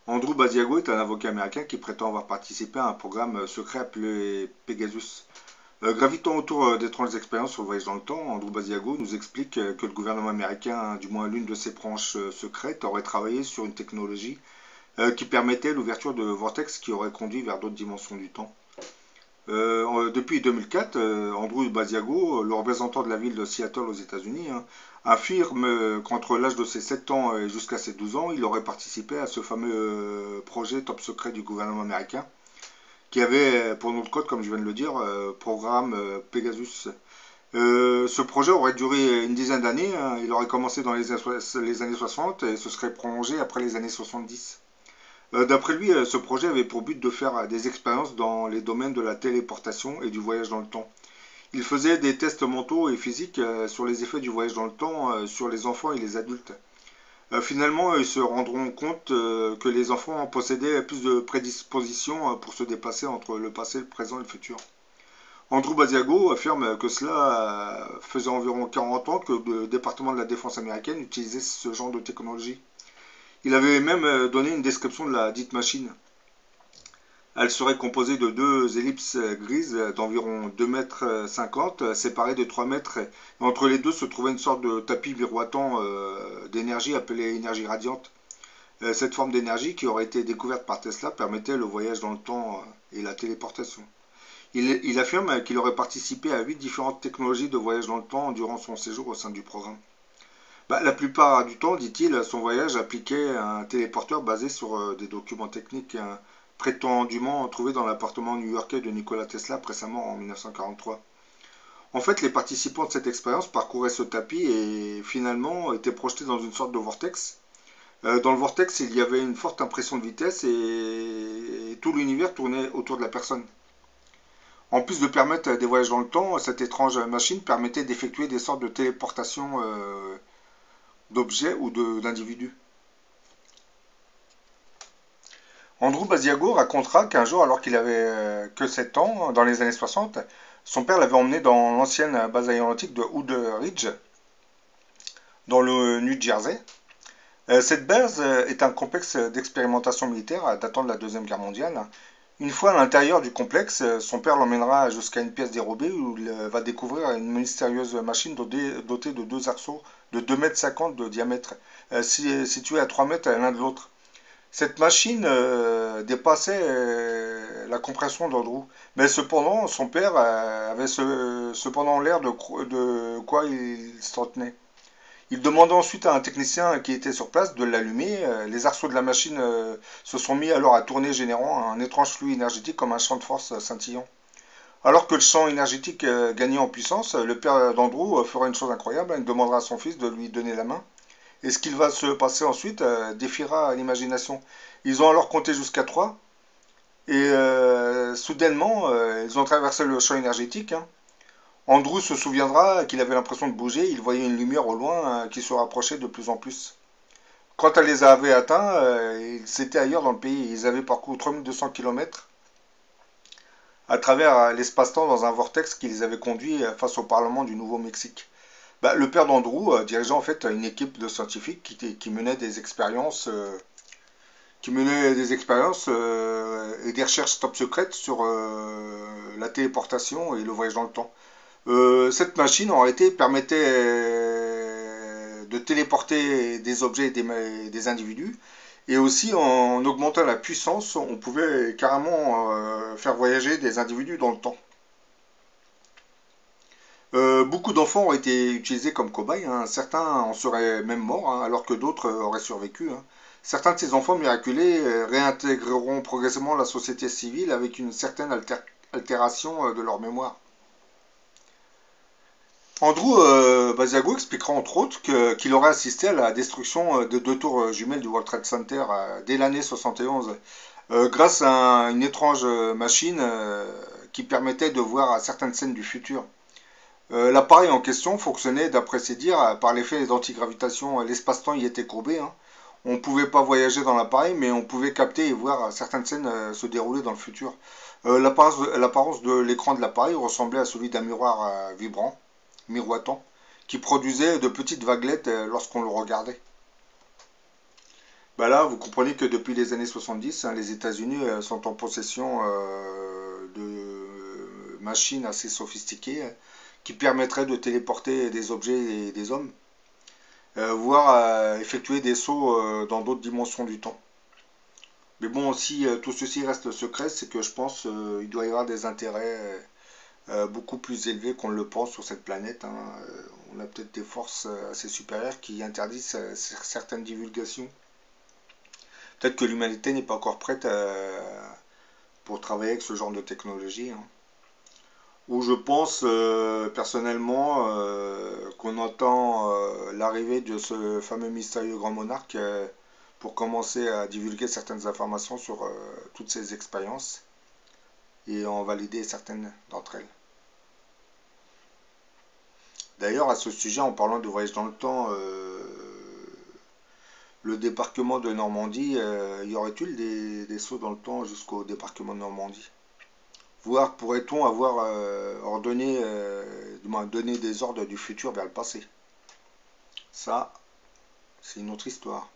Andrew Basiago est un avocat américain qui prétend avoir participé à un programme secret appelé Pegasus. Gravitant autour d'étranges expériences sur le voyage dans le temps, Andrew Basiago nous explique que le gouvernement américain, du moins l'une de ses branches secrètes, aurait travaillé sur une technologie qui permettait l'ouverture de vortex qui aurait conduit vers d'autres dimensions du temps. Depuis 2004, Andrew Basiago, le représentant de la ville de Seattle aux États-Unis, hein, affirme qu'entre l'âge de ses 7 ans et jusqu'à ses 12 ans, il aurait participé à ce fameux projet top secret du gouvernement américain, qui avait pour nom de code, comme je viens de le dire, programme Pegasus. Ce projet aurait duré une dizaine d'années, hein. Il aurait commencé dans les années 60 et se serait prolongé après les années 70. D'après lui, ce projet avait pour but de faire des expériences dans les domaines de la téléportation et du voyage dans le temps. Il faisait des tests mentaux et physiques sur les effets du voyage dans le temps sur les enfants et les adultes. Finalement, ils se rendront compte que les enfants possédaient plus de prédispositions pour se déplacer entre le passé, le présent et le futur. Andrew Basiago affirme que cela faisait environ 40 ans que le département de la défense américaine utilisait ce genre de technologie. Il avait même donné une description de la dite machine. Elle serait composée de deux ellipses grises d'environ 2,50 m, séparées de 3 mètres. Et entre les deux se trouvait une sorte de tapis miroitant d'énergie appelée énergie radiante. Cette forme d'énergie qui aurait été découverte par Tesla permettait le voyage dans le temps et la téléportation. Il affirme qu'il aurait participé à 8 différentes technologies de voyage dans le temps durant son séjour au sein du programme. La plupart du temps, dit-il, son voyage appliquait un téléporteur basé sur des documents techniques prétendument trouvés dans l'appartement new-yorkais de Nikola Tesla récemment en 1943. En fait, les participants de cette expérience parcouraient ce tapis et finalement étaient projetés dans une sorte de vortex. Dans le vortex, il y avait une forte impression de vitesse et tout l'univers tournait autour de la personne. En plus de permettre des voyages dans le temps, cette étrange machine permettait d'effectuer des sortes de téléportation d'objets ou d'individus. Andrew Basiago racontera qu'un jour, alors qu'il avait que 7 ans, dans les années 60, son père l'avait emmené dans l'ancienne base aéronautique de Hood Ridge, dans le New Jersey. Cette base est un complexe d'expérimentation militaire datant de la Deuxième Guerre mondiale. Une fois à l'intérieur du complexe, son père l'emmènera jusqu'à une pièce dérobée où il va découvrir une mystérieuse machine dotée de deux arceaux de 2,50 m de diamètre, situés à 3 mètres l'un de l'autre. Cette machine dépassait la compréhension d'Andrew, mais cependant son père avait cependant l'air de quoi il s'en tenait. Il demanda ensuite à un technicien qui était sur place de l'allumer. Les arceaux de la machine se sont mis alors à tourner, générant un étrange flux énergétique comme un champ de force scintillant. Alors que le champ énergétique gagnait en puissance, le père d'Andrew fera une chose incroyable. Il demandera à son fils de lui donner la main. Et ce qu'il va se passer ensuite défiera l'imagination. Ils ont alors compté jusqu'à 3. Et soudainement, ils ont traversé le champ énergétique, hein. Andrew se souviendra qu'il avait l'impression de bouger, il voyait une lumière au loin qui se rapprochait de plus en plus. Quand elle les avait atteints, ils étaient ailleurs dans le pays. Ils avaient parcouru 3200 km à travers l'espace-temps dans un vortex qui les avait conduits face au Parlement du Nouveau-Mexique. Le père d'Andrew dirigeait en fait une équipe de scientifiques qui menait des expériences, et des recherches top secrètes sur la téléportation et le voyage dans le temps. Cette machine en réalité permettait de téléporter des objets et des individus. Et aussi en augmentant la puissance, on pouvait carrément faire voyager des individus dans le temps. Beaucoup d'enfants ont été utilisés comme cobayes, hein. Certains en seraient même morts, hein, alors que d'autres auraient survécu, hein. Certains de ces enfants miraculés réintégreront progressivement la société civile avec une certaine altération de leur mémoire. Andrew Basiago expliquera entre autres qu'il aurait assisté à la destruction de deux tours jumelles du World Trade Center dès l'année 71 grâce à une étrange machine qui permettait de voir certaines scènes du futur. L'appareil en question fonctionnait, d'après ses dires, par l'effet d'antigravitation. L'espace-temps y était courbé, hein. On ne pouvait pas voyager dans l'appareil, mais on pouvait capter et voir certaines scènes se dérouler dans le futur. L'apparence de l'écran de l'appareil ressemblait à celui d'un miroir vibrant, miroitant, qui produisait de petites vaguelettes lorsqu'on le regardait. Bah là, vous comprenez que depuis les années 70, hein, les États-Unis sont en possession de machines assez sophistiquées qui permettraient de téléporter des objets et des hommes, voire effectuer des sauts dans d'autres dimensions du temps. Mais bon, si tout ceci reste secret, c'est que je pense il doit y avoir des intérêts beaucoup plus élevés qu'on ne le pense sur cette planète, hein. On a peut-être des forces assez supérieures qui interdisent certaines divulgations. Peut-être que l'humanité n'est pas encore prête pour travailler avec ce genre de technologie, hein. Où je pense personnellement qu'on entend l'arrivée de ce fameux mystérieux grand monarque pour commencer à divulguer certaines informations sur toutes ces expériences et en valider certaines d'entre elles. D'ailleurs, à ce sujet, en parlant de voyage dans le temps, le débarquement de Normandie, y aurait-il des sauts dans le temps jusqu'au débarquement de Normandie? Voire pourrait-on avoir ordonné, du moins donné des ordres du futur vers le passé? Ça, c'est une autre histoire.